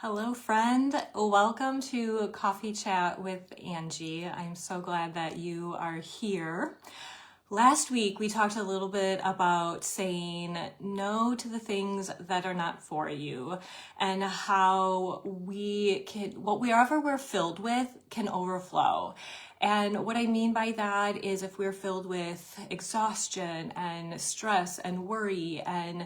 Hello, friend. Welcome to Coffee Chat with Angie. I'm so glad that you are here. Last week, we talked a little bit about saying no to the things that are not for you and how whatever we're filled with can overflow. And what I mean by that is if we're filled with exhaustion and stress and worry and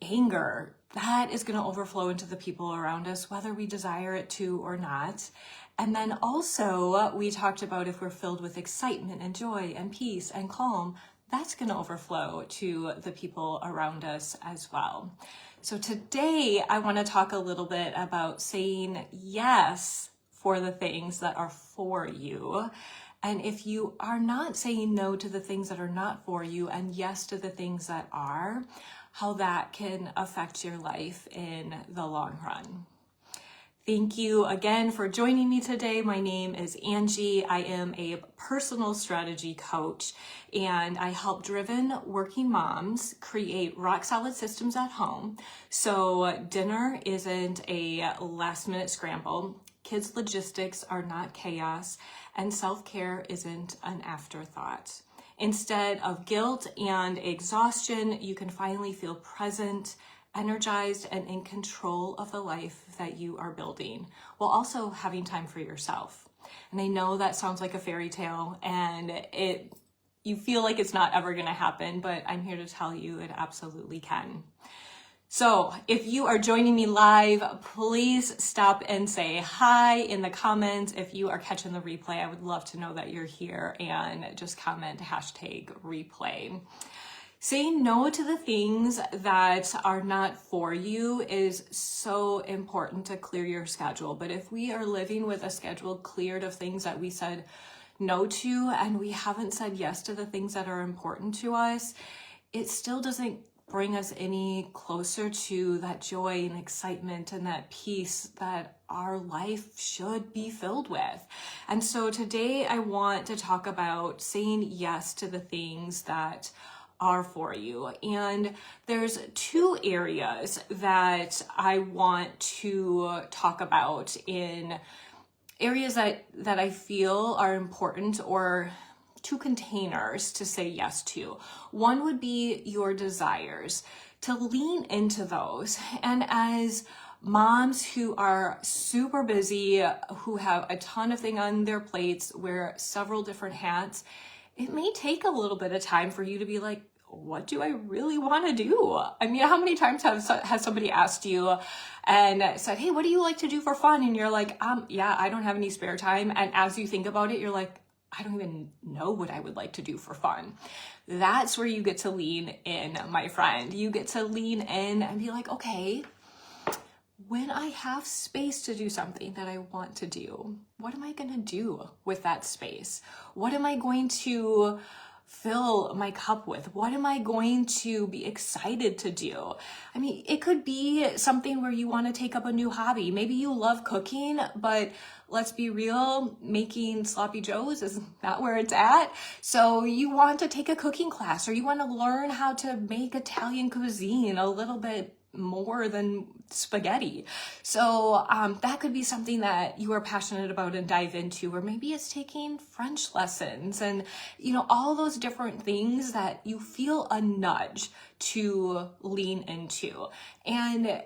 anger, that is going to overflow into the people around us, whether we desire it to or not. And then also we talked about if we're filled with excitement and joy and peace and calm, that's going to overflow to the people around us as well. So today I want to talk a little bit about saying yes for the things that are for you. And if you are not saying no to the things that are not for you and yes to the things that are, how that can affect your life in the long run. Thank you again for joining me today. My name is Angie. I am a personal strategy coach and I help driven working moms create rock solid systems at home. So dinner isn't a last minute scramble. Kids' logistics are not chaos, and self-care isn't an afterthought. Instead of guilt and exhaustion, you can finally feel present, energized, and in control of the life that you are building, while also having time for yourself. And I know that sounds like a fairy tale, and you feel like it's not ever going to happen, but I'm here to tell you it absolutely can. So if you are joining me live, please stop and say hi in the comments. If you are catching the replay, I would love to know that you're here, and just comment #replay. Saying no to the things that are not for you is so important to clear your schedule. But if we are living with a schedule cleared of things that we said no to, and we haven't said yes to the things that are important to us, it still doesn't bring us any closer to that joy and excitement and that peace that our life should be filled with. And so today I want to talk about saying yes to the things that are for you. And there's two areas that I want to talk about, in areas that I feel are important, or two containers to say yes to. One would be your desires, to lean into those. And as moms who are super busy, who have a ton of things on their plates, wear several different hats, it may take a little bit of time for you to be like, what do I really want to do? I mean, how many times has somebody asked you and said, hey, what do you like to do for fun? And you're like, yeah, I don't have any spare time. And as you think about it, you're like, I don't even know what I would like to do for fun. That's where you get to lean in, my friend. You get to lean in and be like, okay, when I have space to do something that I want to do, what am I going to do with that space? What am I going to fill my cup with? What am I going to be excited to do? I mean, it could be something where you want to take up a new hobby. Maybe you love cooking, but let's be real, making sloppy joes is not where it's at. So you want to take a cooking class, or you want to learn how to make Italian cuisine a little bit more than spaghetti. So that could be something that you are passionate about and dive into. Or maybe it's taking French lessons, and all those different things that you feel a nudge to lean into. And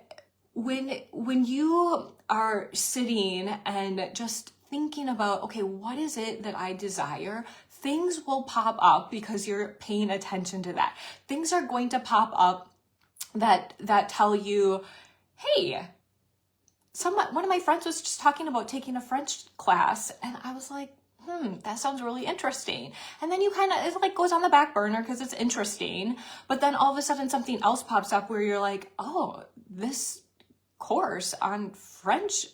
when you are sitting and just thinking about, okay, what is it that I desire? Things will pop up because you're paying attention to that. Things are going to pop up that tell you, hey, one of my friends was just talking about taking a French class, and I was like, that sounds really interesting. And then it like goes on the back burner because it's interesting, but then all of a sudden something else pops up where you're like, oh, this course on French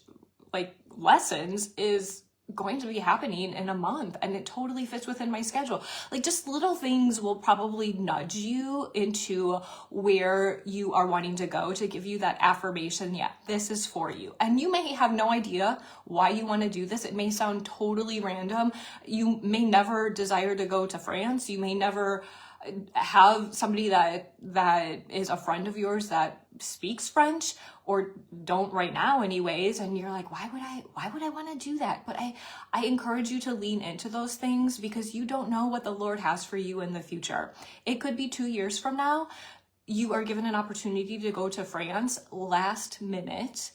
lessons is going to be happening in a month, and it totally fits within my schedule. Like, just little things will probably nudge you into where you are wanting to go, to give you that affirmation, yeah, this is for you. And you may have no idea why you want to do this. It may sound totally random. You may never desire to go to France. You may never have somebody that is a friend of yours that speaks French, or don't right now anyways, and you're like, why would I want to do that? But I encourage you to lean into those things, because you don't know what the Lord has for you in the future. It could be 2 years from now. You are given an opportunity to go to France last minute,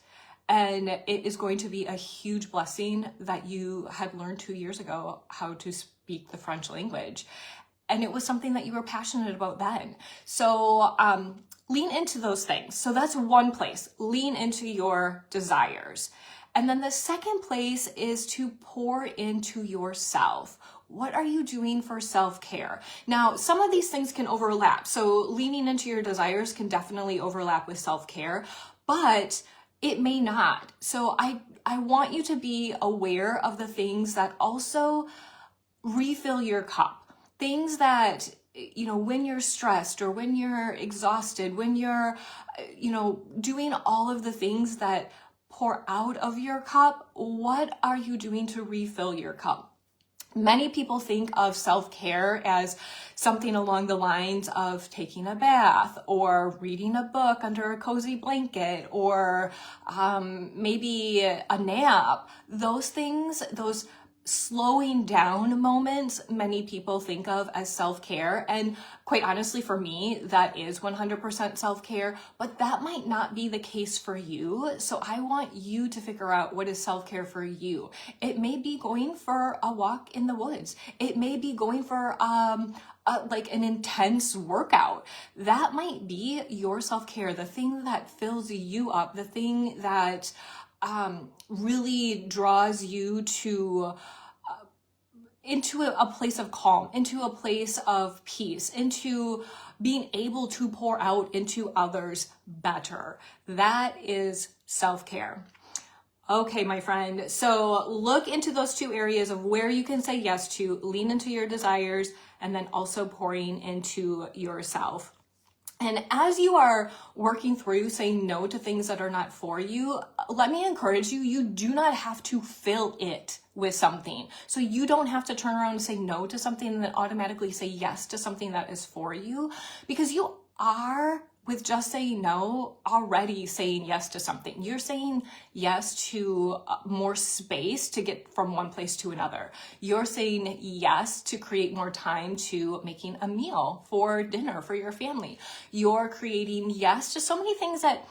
and it is going to be a huge blessing that you had learned 2 years ago how to speak the French language. And it was something that you were passionate about then. So lean into those things. So that's one place. Lean into your desires. And then the second place is to pour into yourself. What are you doing for self-care? Now, some of these things can overlap. So leaning into your desires can definitely overlap with self-care, but it may not. So I want you to be aware of the things that also refill your cup. Things that, when you're stressed or when you're exhausted, when you're, doing all of the things that pour out of your cup, what are you doing to refill your cup? Many people think of self-care as something along the lines of taking a bath or reading a book under a cozy blanket, or maybe a nap. Those things, those slowing down moments, many people think of as self-care. And quite honestly, for me, that is 100% self-care, but that might not be the case for you. So I want you to figure out what is self-care for you. It may be going for a walk in the woods. It may be going for like an intense workout. That might be your self-care, the thing that fills you up, the thing that really draws you to into a place of calm, into a place of peace, into being able to pour out into others better. That is self-care. Okay, my friend. So look into those two areas of where you can say yes to, lean into your desires, and then also pouring into yourself. And as you are working through saying no to things that are not for you, let me encourage you, you do not have to fill it with something. So you don't have to turn around and say no to something and then automatically say yes to something that is for you, because you are, with just saying no, already saying yes to something. You're saying yes to more space to get from one place to another. You're saying yes to create more time to making a meal for dinner for your family. You're creating yes to so many things that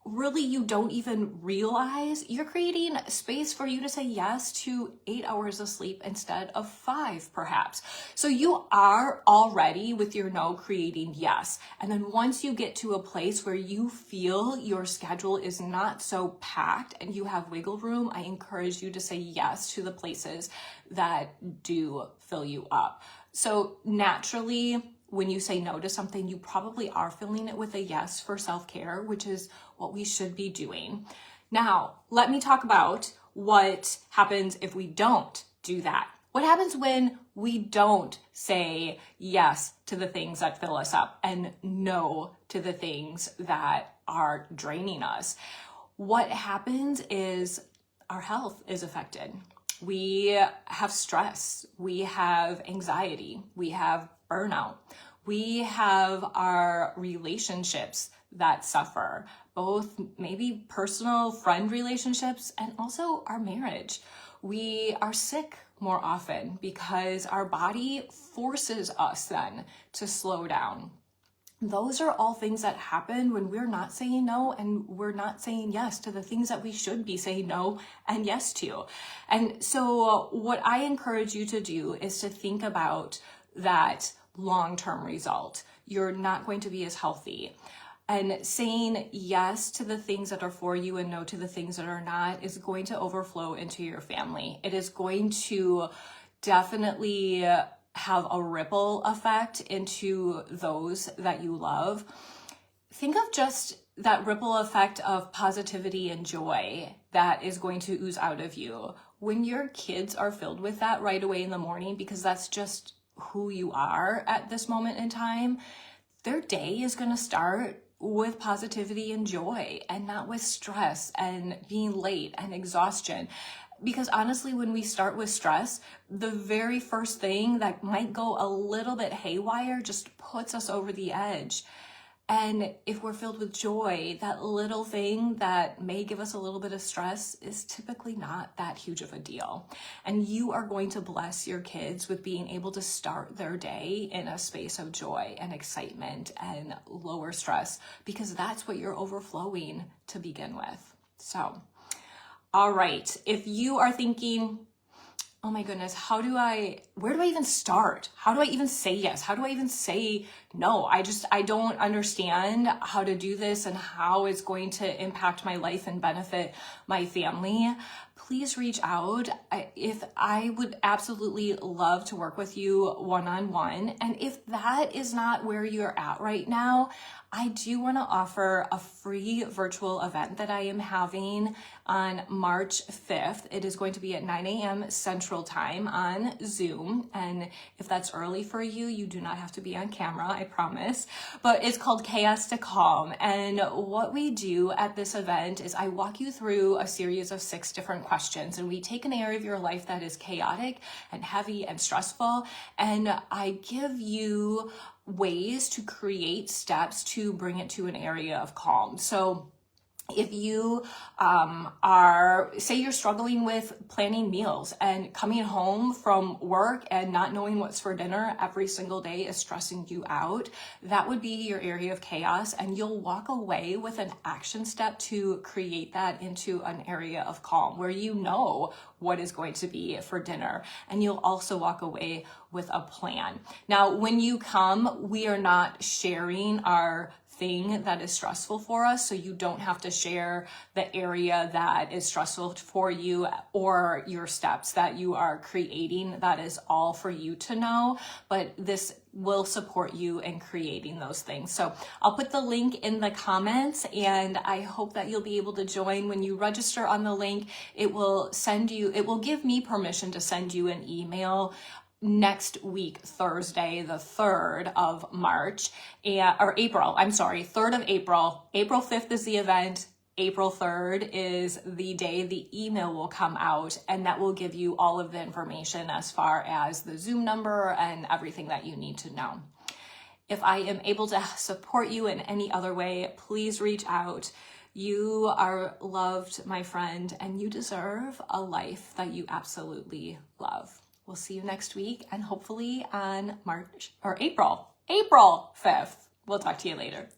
really you don't even realize. You're creating space for you to say yes to 8 hours of sleep instead of 5, perhaps. So you are already, with your no, creating yes. And then once you get to a place where you feel your schedule is not so packed and you have wiggle room, I encourage you to say yes to the places that do fill you up. So naturally, when you say no to something, you probably are filling it with a yes for self-care, which is what we should be doing. Now, let me talk about what happens if we don't do that. What happens when we don't say yes to the things that fill us up and no to the things that are draining us? What happens is our health is affected. We have stress, we have anxiety, we have burnout. We have our relationships that suffer, both maybe personal friend relationships and also our marriage. We are sick more often because our body forces us then to slow down. Those are all things that happen when we're not saying no and we're not saying yes to the things that we should be saying no and yes to. And so what I encourage you to do is to think about that long-term result. You're not going to be as healthy. And saying yes to the things that are for you and no to the things that are not is going to overflow into your family. It is going to definitely have a ripple effect into those that you love. Think of just that ripple effect of positivity and joy that is going to ooze out of you when your kids are filled with that right away in the morning, because that's just who you are at this moment in time. Their day is going to start with positivity and joy and not with stress and being late and exhaustion. Because honestly, when we start with stress, the very first thing that might go a little bit haywire just puts us over the edge. And if we're filled with joy, that little thing that may give us a little bit of stress is typically not that huge of a deal. And you are going to bless your kids with being able to start their day in a space of joy and excitement and lower stress, because that's what you're overflowing to begin with. So, all right, if you are thinking, oh my goodness, where do I even start? How do I even say yes? How do I even say no? I don't understand how to do this and how it's going to impact my life and benefit my family. Please reach out. I would absolutely love to work with you one-on-one. And if that is not where you're at right now, I do want to offer a free virtual event that I am having on March 5th. It is going to be at 9 a.m. Central Time on Zoom. And if that's early for you, you do not have to be on camera, I promise. But it's called Chaos to Calm. And what we do at this event is I walk you through a series of 6 different questions. And we take an area of your life that is chaotic and heavy and stressful. And I give you ways to create steps to bring it to an area of calm. So if you say you're struggling with planning meals and coming home from work and not knowing what's for dinner every single day is stressing you out, that would be your area of chaos, and you'll walk away with an action step to create that into an area of calm where you know what is going to be for dinner, and you'll also walk away with a plan. Now, when you come, we are not sharing our thing that is stressful for us, so you don't have to share the area that is stressful for you or your steps that you are creating. That is all for you to know, but this will support you in creating those things. So I'll put the link in the comments, and I hope that you'll be able to join. When you register on the link, it will give me permission to send you an email next week, Thursday, the 3rd of March, or April, I'm sorry, 3rd of April. April 5th is the event. April 3rd is the day the email will come out, and that will give you all of the information as far as the Zoom number and everything that you need to know. If I am able to support you in any other way, please reach out. You are loved, my friend, and you deserve a life that you absolutely love. We'll see you next week, and hopefully on April 5th. We'll talk to you later.